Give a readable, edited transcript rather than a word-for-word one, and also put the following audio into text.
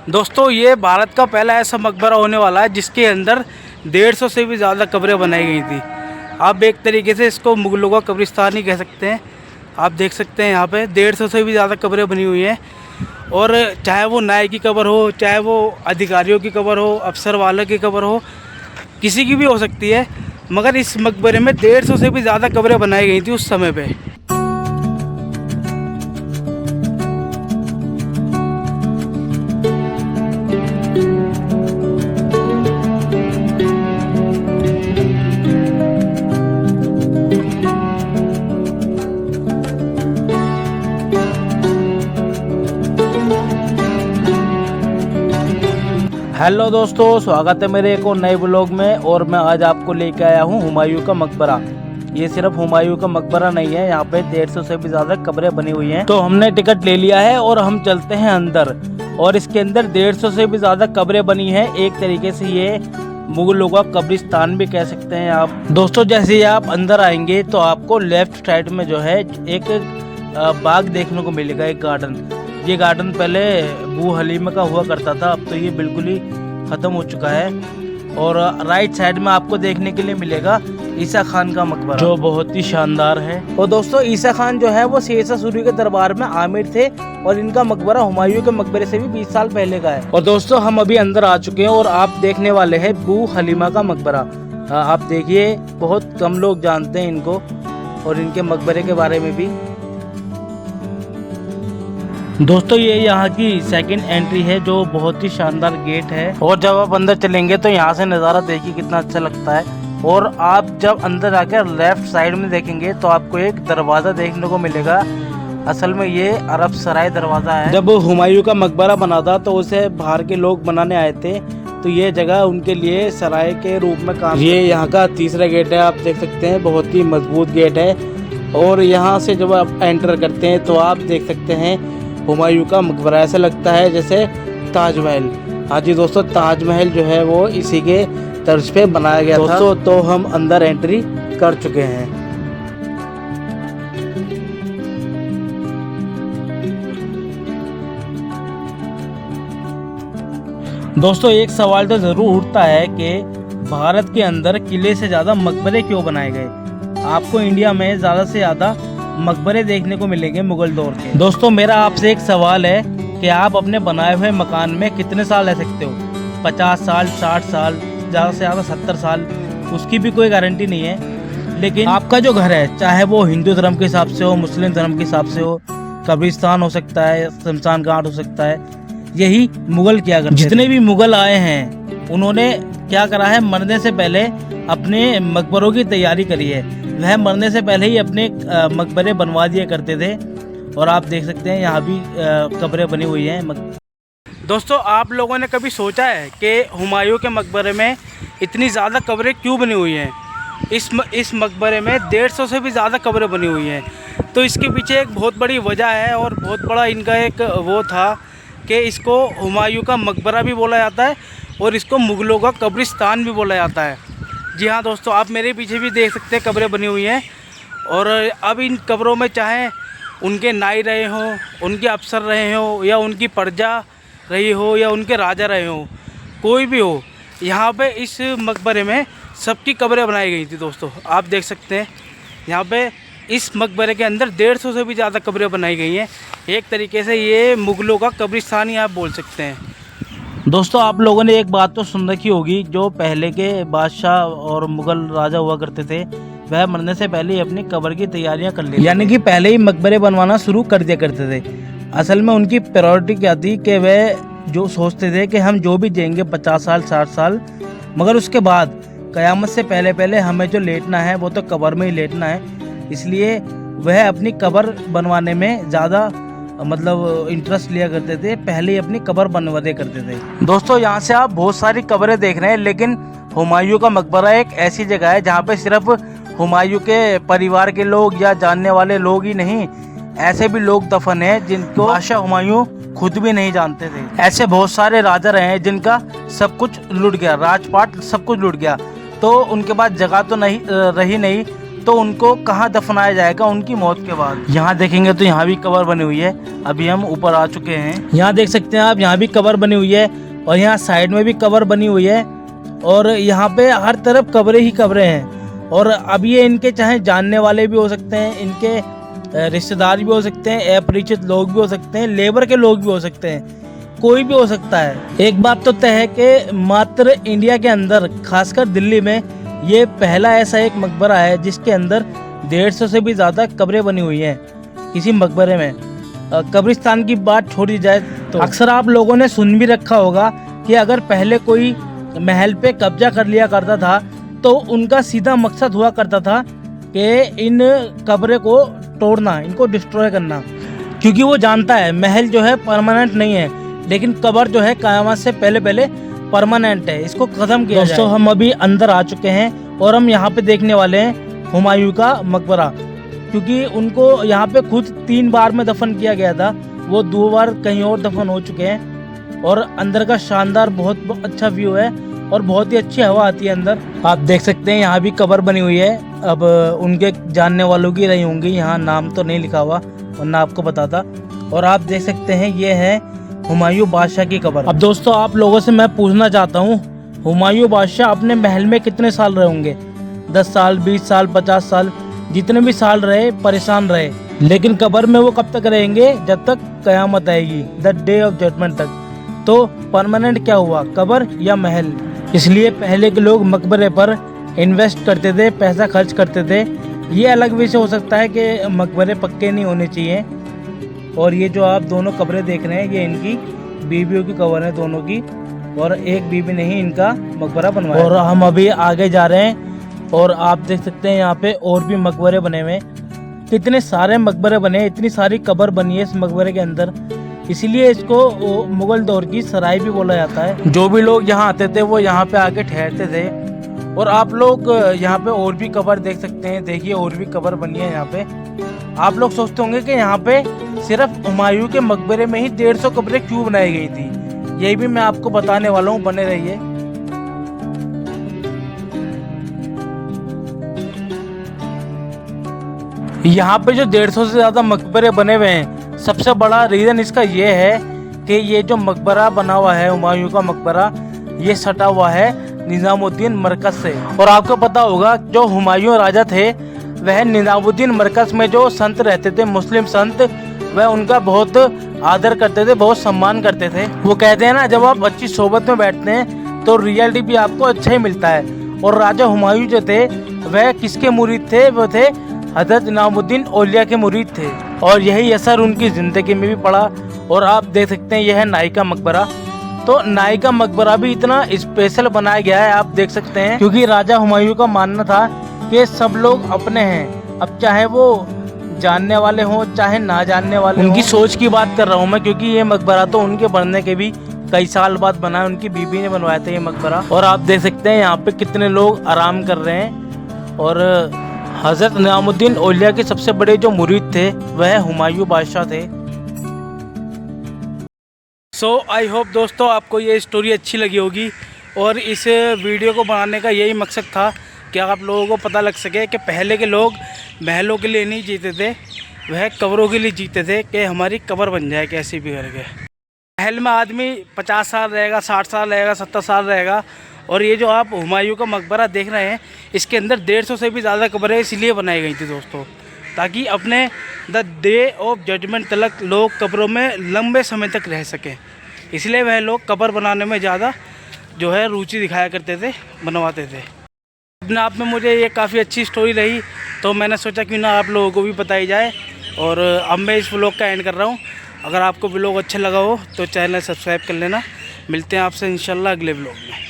दोस्तों ये भारत का पहला ऐसा मकबरा होने वाला है जिसके अंदर 150 से भी ज़्यादा कब्रें बनाई गई थी। आप एक तरीके से इसको मुगलों का कब्रिस्तान ही कह सकते हैं। आप देख सकते हैं यहाँ पे 150 से भी ज़्यादा कब्रें बनी हुई हैं और चाहे वो नाई की कब्र हो, चाहे वो अधिकारियों की कब्र हो, अफसर वालों की कब्र हो, किसी की भी हो सकती है। मगर इस मकबरे में 150 से भी ज़्यादा कब्रें बनाई गई थी उस समय पे। हेलो दोस्तों, स्वागत है मेरे एक और नए ब्लॉग में। और मैं आज आपको लेके आया हूँ हुमायूं का मकबरा। ये सिर्फ हुमायूं का मकबरा नहीं है, यहाँ पे 150 से भी ज़्यादा कब्रें बनी हुई हैं। तो हमने टिकट ले लिया है और हम चलते हैं अंदर। और इसके अंदर 150 से भी ज़्यादा कब्रें बनी हैं। एक तरीके से ये मुगलों का कब्रिस्तान भी कह सकते हैं आप। दोस्तों जैसे ही आप अंदर आएंगे तो आपको लेफ्ट साइड में जो है एक बाग देखने को मिलेगा, एक गार्डन। ये गार्डन पहले बू हलीमा का हुआ करता था, अब तो ये बिल्कुल ही ख़त्म हो चुका है। और राइट साइड में आपको देखने के लिए मिलेगा ईसा खान का मकबरा, जो बहुत ही शानदार है। और दोस्तों ईसा खान जो है वो शेरशाह सूरी के दरबार में आमिर थे और इनका मकबरा हुमायूं के मकबरे से भी 20 साल पहले का है। और दोस्तों हम अभी अंदर आ चुके हैं और आप देखने वाले हैं बू हलीमा का मकबरा। आप देखिए, बहुत कम लोग जानते हैं इनको और इनके मकबरे के बारे में भी। दोस्तों ये यहाँ की सेकंड एंट्री है, जो बहुत ही शानदार गेट है। और जब आप अंदर चलेंगे तो यहाँ से नज़ारा देखिए कितना अच्छा लगता है। और आप जब अंदर आकर लेफ्ट साइड में देखेंगे तो आपको एक दरवाज़ा देखने को मिलेगा। असल में ये अरब सराय दरवाज़ा है। जब हुमायूं का मकबरा बना था तो उसे बाहर के लोग बनाने आए थे, तो ये जगह उनके लिए सराय के रूप में काम। ये यहाँ का तीसरा गेट है, आप देख सकते हैं, बहुत ही मजबूत गेट है। और यहाँ से जब आप एंटर करते हैं तो आप देख सकते हैं हुमायूं का मकबरा। ऐसा लगता है जैसे ताजमहल। हाँ जी दोस्तों, ताजमहल जो है वो इसी के तर्ज पे बनाया गया था। दोस्तों तो हम अंदर एंट्री कर चुके हैं। दोस्तों एक सवाल तो जरूर उठता है कि भारत के अंदर किले से ज़्यादा मकबरे क्यों बनाए गए। आपको इंडिया में ज़्यादा से ज़्यादा मकबरे देखने को मिलेंगे मुगल दौर के। दोस्तों मेरा आपसे एक सवाल है कि आप अपने बनाए हुए मकान में कितने साल रह सकते हो? 50 साल, 60 साल, ज़्यादा से ज़्यादा 70 साल, उसकी भी कोई गारंटी नहीं है। लेकिन आपका जो घर है, चाहे वो हिंदू धर्म के हिसाब से हो, मुस्लिम धर्म के हिसाब से हो, कब्रिस्तान हो सकता है, शमशान घाट हो सकता है। यही मुगल किया करते थे। जितने भी मुगल आए हैं उन्होंने क्या करा है, मरने से पहले अपने मकबरों की तैयारी करी है। वह मरने से पहले ही अपने मकबरे बनवा दिया करते थे। और आप देख सकते हैं यहाँ भी कब्रें बनी हुई हैं। दोस्तों आप लोगों ने कभी सोचा है कि हुमायूं के मकबरे में इतनी ज़्यादा कब्रें क्यों बनी हुई हैं? इस मकबरे में 150 से भी ज़्यादा कब्रें बनी हुई हैं। तो इसके पीछे एक बहुत बड़ी वजह है और बहुत बड़ा इनका एक वो था कि इसको हुमायूं का मकबरा भी बोला जाता है और इसको मुगलों का कब्रिस्तान भी बोला जाता है। जी हाँ दोस्तों, आप मेरे पीछे भी देख सकते हैं कब्रें बनी हुई हैं। और अब इन कब्रों में चाहे उनके नाई रहे हों, उनके अफसर रहे हों, या उनकी प्रजा रही हो, या उनके राजा रहे हों, कोई भी हो, यहाँ पे इस मकबरे में सबकी कब्रें बनाई गई थी। दोस्तों आप देख सकते हैं यहाँ पे इस मकबरे के अंदर 150 से भी ज़्यादा कब्रें बनाई गई हैं। एक तरीके से ये मुगलों का कब्रिस्तान ही आप बोल सकते हैं। दोस्तों आप लोगों ने एक बात तो सुन रखी होगी, जो पहले के बादशाह और मुगल राजा हुआ करते थे, वह मरने से पहले ही अपनी कब्र की तैयारियां कर लेते, यानी कि पहले ही मकबरे बनवाना शुरू कर दिया करते थे। असल में उनकी प्रायोरिटी क्या थी कि वह जो सोचते थे कि हम जो भी जिएंगे 50 साल, 60 साल, मगर उसके बाद क़यामत से पहले पहले हमें जो लेटना है वो तो कब्र में ही लेटना है। इसलिए वह अपनी कब्र बनवाने में ज़्यादा इंटरेस्ट लिया करते थे, पहले ही अपनी कब्र बनवा दिया करते थे। दोस्तों यहाँ से आप बहुत सारी कब्रें देख रहे हैं, लेकिन हुमायूं का मकबरा एक ऐसी जगह है जहाँ पे सिर्फ हुमायूं के परिवार के लोग या जानने वाले लोग ही नहीं, ऐसे भी लोग दफन हैं जिनको बादशाह हुमायूं खुद भी नहीं जानते थे। ऐसे बहुत सारे राजा रहे हैं जिनका सब कुछ लुट गया, राजपाट सब कुछ लुट गया, तो उनके पास जगह तो नहीं रही नहीं, तो उनको कहाँ दफनाया जाएगा उनकी मौत के बाद। यहाँ देखेंगे तो यहाँ भी कब्र बनी हुई है। अभी हम ऊपर आ चुके हैं। यहाँ देख सकते हैं आप, यहाँ भी कब्र बनी हुई है और यहाँ साइड में भी कब्र बनी हुई है और यहाँ पे हर तरफ कब्रें ही कब्रें हैं। और अब ये इनके चाहे जानने वाले भी हो सकते हैं, इनके रिश्तेदार भी हो सकते हैं, अपरिचित लोग भी हो सकते हैं, लेबर के लोग भी हो सकते हैं, कोई भी हो सकता है। एक बात तो तय है कि मात्र इंडिया के अंदर, खासकर दिल्ली में, ये पहला ऐसा एक मकबरा है जिसके अंदर 150 से भी ज़्यादा कब्रें बनी हुई हैं किसी मकबरे में। कब्रिस्तान की बात छोड़ी जाए तो अक्सर आप लोगों ने सुन भी रखा होगा कि अगर पहले कोई महल पे कब्जा कर लिया करता था तो उनका सीधा मकसद हुआ करता था कि इन कब्रें को तोड़ना, इनको डिस्ट्रॉय करना, क्योंकि वो जानता है महल जो है परमानेंट नहीं है, लेकिन कब्र जो है क़यामत से पहले पहले परमानेंट है, इसको खत्म किया जाए। दोस्तों हम अभी अंदर आ चुके हैं और हम यहाँ पे देखने वाले हैं हुमायूं का मकबरा, क्योंकि उनको यहाँ पे खुद 3 बार में दफन किया गया था, वो 2 बार कहीं और दफन हो चुके हैं। और अंदर का शानदार बहुत अच्छा व्यू है और बहुत ही अच्छी हवा आती है अंदर। आप देख सकते हैं यहाँ भी कब्र बनी हुई है। अब उनके जानने वालों की रही होंगी, यहाँ नाम तो नहीं लिखा हुआ वरना आपको बताता। और आप देख सकते हैं ये है हुमायूं बादशाह की कब्र। अब दोस्तों आप लोगों से मैं पूछना चाहता हूँ, हुमायूं बादशाह अपने महल में कितने साल रहे होंगे? 10 साल, 20 साल, 50 साल, जितने भी साल रहे, परेशान रहे, लेकिन कब्र में वो कब तक रहेंगे? जब तक कयामत आएगी, द डे ऑफ जजमेंट तक। तो परमानेंट क्या हुआ, कब्र या महल? इसलिए पहले के लोग मकबरे पर इन्वेस्ट करते थे, पैसा खर्च करते थे। ये अलग विषय हो सकता है कि मकबरे पक्के नहीं होने चाहिए। और ये जो आप दोनों कब्रें देख रहे हैं, ये इनकी बीवियों की कब्र है दोनों की, और एक बीवी ने ही इनका मकबरा बनवाया। और हम अभी आगे जा रहे हैं और आप देख सकते हैं यहाँ पे और भी मकबरे बने हुए हैं। कितने सारे मकबरे बने, इतनी सारी कब्र बनी है इस मकबरे के अंदर, इसीलिए इसको मुगल दौर की सराय भी बोला जाता है। जो भी लोग यहाँ आते थे वो यहाँ पे आके ठहरते थे। और आप लोग यहाँ पे और भी कब्र देख सकते हैं, देखिए और भी कब्र बनी है यहाँ पे। आप लोग सोचते होंगे कि यहाँ पे सिर्फ हुमायूं के मकबरे में ही 150 कब्रें क्यों बनाई गई थी, यही भी मैं आपको बताने वाला हूँ, बने रहिए। यहाँ पे जो 150 से ज़्यादा मकबरे बने हुए हैं, सबसे बड़ा रीज़न इसका ये है कि ये जो मकबरा बना हुआ है हुमायूं का मकबरा, ये सटा हुआ है निज़ामुद्दीन मरकज़ से। और आपको पता होगा जो हुमायूं राजा थे वह निज़ामुद्दीन मरकज़ में जो संत रहते थे, मुस्लिम संत, वह उनका बहुत आदर करते थे, बहुत सम्मान करते थे। वो कहते हैं ना, जब आप अच्छी सोबत में बैठते हैं तो रियलिटी भी आपको अच्छा ही मिलता है। और राजा हुमायूं जो थे वह किसके मुरीद थे? वो थे हज़रत निज़ामुद्दीन औलिया के मुरीद थे, और यही असर उनकी ज़िंदगी में भी पड़ा। और आप देख सकते हैं यह है नाई का मकबरा। तो नाई का मकबरा भी इतना स्पेशल बनाया गया है, आप देख सकते हैं, क्योंकि राजा हुमायूं का मानना था कि सब लोग अपने हैं। अब चाहे वो जानने वाले हों चाहे ना जानने वाले, उनकी सोच की बात कर रहा हूँ मैं, क्योंकि ये मकबरा तो उनके बनने के भी कई साल बाद बना है, उनकी बीबी ने बनवाया था ये मकबरा। और आप देख सकते हैं यहाँ पे कितने लोग आराम कर रहे हैं। और हज़रत निज़ामुद्दीन औलिया के सबसे बड़े जो मुरीद थे वह हुमायूं बादशाह थे। सो आई होप दोस्तों आपको ये स्टोरी अच्छी लगी होगी, और इस वीडियो को बनाने का यही मकसद था कि आप लोगों को पता लग सके कि पहले के लोग महलों के लिए नहीं जीते थे, वह कब्रों के लिए जीते थे कि हमारी कब्र बन जाए कैसी भी करके। महल में आदमी 50 साल रहेगा, 60 साल रहेगा, 70 साल रहेगा। और ये जो आप हुमायूं का मकबरा देख रहे हैं, इसके अंदर 150 से भी ज़्यादा कब्रें इसलिए बनाई गई थी दोस्तों, ताकि अपने द डे ऑफ जजमेंट तक लोग कब्रों में लंबे समय तक रह सकें। इसलिए वह लोग कब्र बनाने में ज़्यादा जो है रुचि दिखाया करते थे, बनवाते थे। अपने आप में मुझे ये काफ़ी अच्छी स्टोरी रही, तो मैंने सोचा क्यों ना आप लोगों को भी बताई जाए। और अब मैं इस व्लॉग का एंड कर रहा हूँ। अगर आपको व्लॉग अच्छा लगा हो तो चैनल सब्सक्राइब कर लेना। मिलते हैं आपसे इंशाल्लाह अगले व्लॉग में।